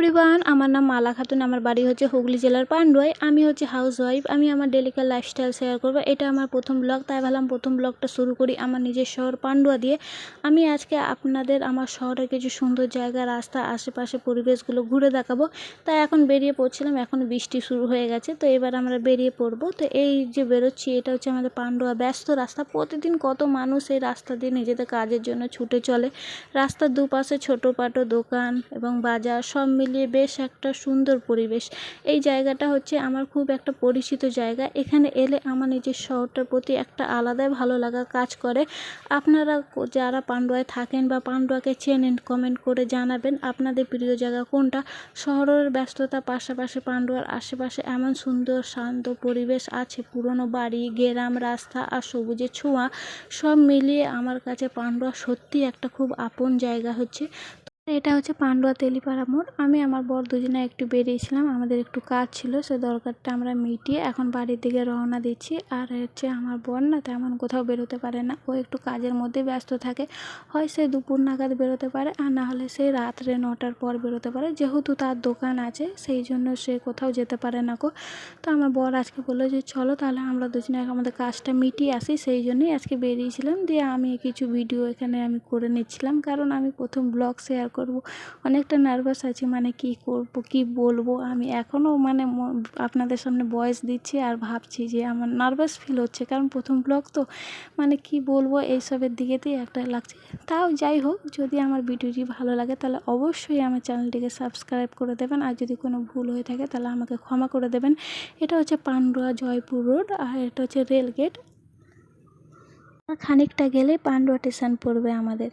Everyone, আমার নাম মালা খাতুন। আমার বাড়ি হচ্ছে হুগলি জেলার পান্ডুয়ায়। আমি হচ্ছে হাউস ওয়াইফ। আমি আমার ডেলিকার লাইফস্টাইল শেয়ার করব। এটা আমার প্রথম ব্লগ, তাই ভাবলাম প্রথম ব্লগটা শুরু করি আমার নিজের শহর পান্ডুয়া দিয়ে। আমি আজকে আপনাদের আমার শহরের কিছু সুন্দর জায়গা, রাস্তা, আশেপাশে পরিবেশগুলো ঘুরে দেখাবো। তাই এখন বেরিয়ে পড়ছিলাম। এখন বৃষ্টি শুরু হয়ে গেছে, তো এবার আমরা বেরিয়ে পড়বো। তো এই যে বেরোচ্ছি, এটা হচ্ছে আমাদের পান্ডুয়া ব্যস্ত রাস্তা। প্রতিদিন কত মানুষ এই রাস্তা দিয়ে নিজেদের কাজের জন্য ছুটে চলে। রাস্তার দুপাশে ছোটোখাটো দোকান এবং বাজার সব মিলিয়ে বেশ একটা সুন্দর পরিবেশ। এই জায়গাটা হচ্ছে আমার খুব একটা পরিচিত জায়গা। এখানে এলে আমার নিজের শহরটার প্রতি একটা আলাদাই ভালো লাগা কাজ করে। আপনারা যারা পান্ডুয়ায় থাকেন বা পান্ডুয়াকে চেনেন, কমেন্ট করে জানাবেন আপনাদের প্রিয় জায়গা কোনটা। শহরের ব্যস্ততার পাশাপাশি পান্ডুয়ার আশেপাশে এমন সুন্দর শান্ত পরিবেশ আছে, পুরনো বাড়ি, গ্রাম, রাস্তা আর সবুজের ছোঁয়া সব মিলিয়ে আমার কাছে পান্ডুয়া সত্যি একটা খুব আপন জায়গা হচ্ছে। এটা হচ্ছে পান্ডুয়া তেলিপাড়া মোড়। আমি আমার বর দুজনে একটু বেরিয়েছিলাম, আমাদের একটু কাজ ছিল, সে দরকারটা আমরা মিটিয়ে এখন বাড়ির দিকে রওনা দিচ্ছি। আর হচ্ছে আমার বর না তেমন কোথাও বেরোতে পারে না, ও একটু কাজের মধ্যে ব্যস্ত থাকে। হয় সে দুপুর নাগাদ বেরোতে পারে, আর না হলে সে রাত্রে 9টার পর বেরোতে পারে। যেহেতু তার দোকান আছে সেই জন্য সে কোথাও যেতে পারে না। তো আমার বর আজকে বললো যে চলো তাহলে আমরা দুজনে আমাদের কাজটা মিটিয়ে আসি, সেই জন্যই আজকে বেরিয়েছিলাম। দিয়ে আমি কিছু ভিডিও এখানে আমি করে নিচ্ছিলাম, কারণ আমি প্রথম ব্লগ শেয়ার করব। অনেকটা নার্ভাস আছি, মানে কি করব কি বলবো। আমি এখনও মানে আপনাদের সামনে ভয়েস দিচ্ছি আর ভাবছি যে আমার নার্ভাস ফিল হচ্ছে, কারণ প্রথম ব্লগ তো মানে কি বলবো এইসবের দিকেতেই একটা লাগছে। তাও যাই হোক, যদি আমার ভিডিওটি ভালো লাগে তাহলে অবশ্যই আমার চ্যানেলটিকে সাবস্ক্রাইব করে দেবেন, আর যদি কোনো ভুল হয়ে থাকে তাহলে আমাকে ক্ষমা করে দেবেন। এটা হচ্ছে পান্ডুয়া জয়পুর রোড, আর এটা হচ্ছে রেল গেট। খানিকটা গেলে পান্ডুয়া স্টেশন পড়বে আমাদের।